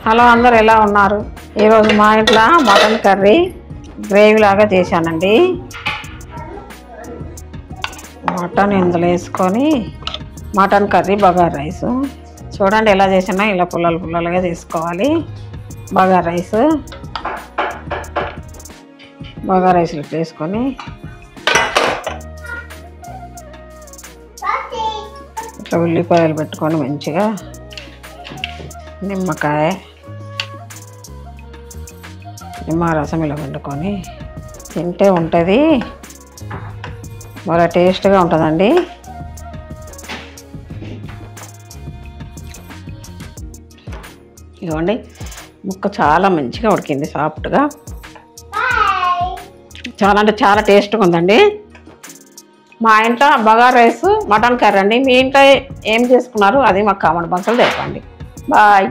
Hello అందరు ఎలా ఉన్నారు? ఈరోజు మా ఇంట్లో మటన్ కర్రీ గ్రేవీ లాగా చేశానండి. మటన్ ఇందులో వేసుకొని మటన్ కర్రీ బగారా రైస్ చూడండి ఎలా చేసినా ఇలా పుల్లలుగా చేసుకోవాలి. బగారా రైస్లో వేసుకొని ఇట్లా ఉల్లిపాయలు పెట్టుకొని మంచిగా నిమ్మరసం ఇలా వండుకొని తింటే ఉంటుంది, బాగా టేస్ట్గా ఉంటుందండి. ఇదిగోండి ముక్క చాలా మంచిగా ఉడికింది, సాఫ్ట్గా, చాలా అంటే చాలా టేస్ట్గా ఉందండి. మా ఇంట్లో బగారా రైస్ మటన్ కర్రీ అండి. మీ ఇంట్లో ఏం చేసుకున్నారు అది మాకు కామెంట్ బాక్స్లో చెప్పండి. బాయ్.